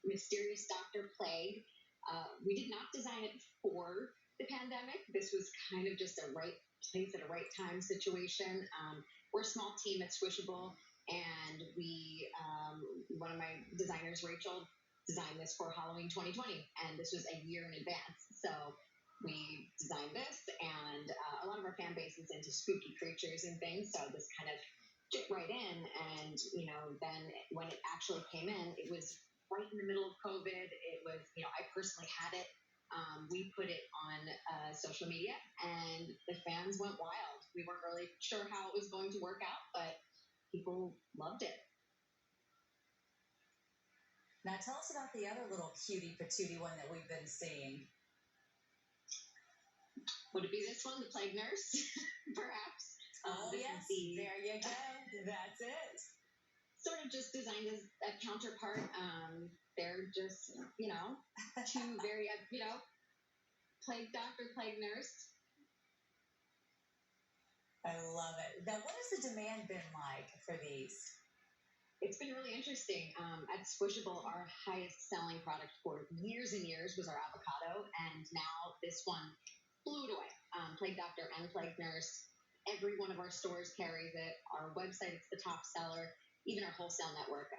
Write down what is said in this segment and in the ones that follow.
mysterious Dr. Plague. We did not design it for the pandemic. This was kind of just a right place at a right time situation. We're a small team at Swishable, and one of my designers, Rachel, designed this for Halloween 2020, and this was a year in advance. So we designed this, and a lot of our fan base is into spooky creatures and things, so this kind of fit right in. And then when it actually came in, it was right in the middle of COVID. It was, I personally had it. We put it on social media, and the fans went wild. We weren't really sure how it was going to work out, but people loved it. Now tell us about the other little cutie patootie one that we've been seeing. Would it be this one, the Plague Nurse, perhaps? Oh, yes. There you go. That's it. Sort of just designed as a counterpart. They're just, two very, plague doctor, plague nurse. I love it. Now, what has the demand been like for these? It's been really interesting. At Swishable, our highest selling product for years and years was our avocado, and now this one blew it away. Plague Doctor and Plague Nurse. Every one of our stores carries it. Our website, it's the top seller. Even our wholesale network,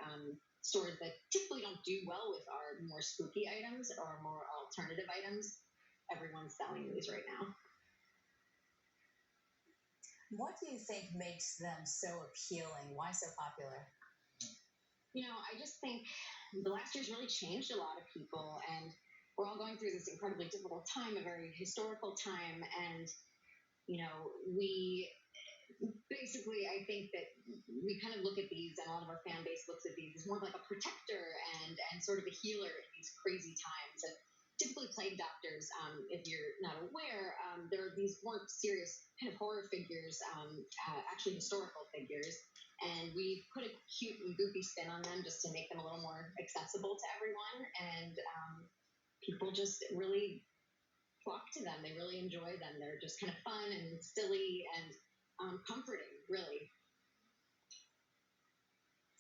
stores that typically don't do well with our more spooky items or more alternative items, everyone's selling these right now. What do you think makes them so appealing? Why so popular? I just think the last year's really changed a lot of people, and we're all going through this incredibly difficult time, a very historical time, and we basically, I think that we kind of look at these, and a lot of our fan base looks at these as more of like a protector and sort of a healer in these crazy times. And typically, plague doctors, if you're not aware, there are these more serious kind of horror figures, actually historical figures, and we put a cute and goofy spin on them just to make them a little more accessible to everyone. And people just really flock to them. They really enjoy them. They're just kind of fun and silly and comforting, really.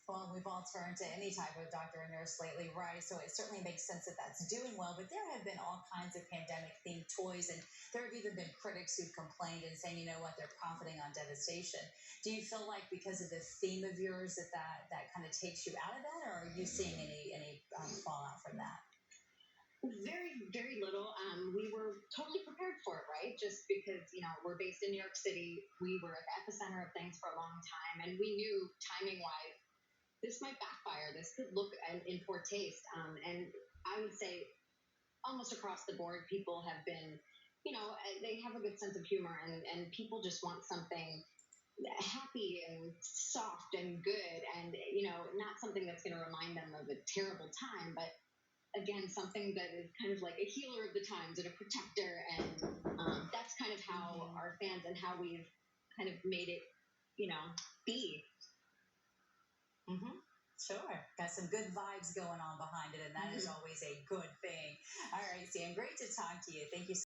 Well, we've all turned to any type of doctor or nurse lately, right? So it certainly makes sense that that's doing well. But there have been all kinds of pandemic-themed toys, and there have even been critics who've complained and saying, you know what, they're profiting on devastation. Do you feel like because of the theme of yours that kind of takes you out of that, or are you seeing any fallout from that? Very, very little. We were totally prepared for it, right? Just because, we're based in New York City. We were at the epicenter of things for a long time, and we knew timing-wise, this might backfire. This could look in poor taste. And I would say almost across the board, people have been, they have a good sense of humor, and people just want something happy and soft and good, and, not something that's going to remind them of a terrible time, but again, something that is kind of like a healer of the times and a protector. And that's kind of how our fans and how we've kind of made it, be. Mm-hmm. Sure. Got some good vibes going on behind it, and that is always a good thing. All right, Sam, great to talk to you. Thank you so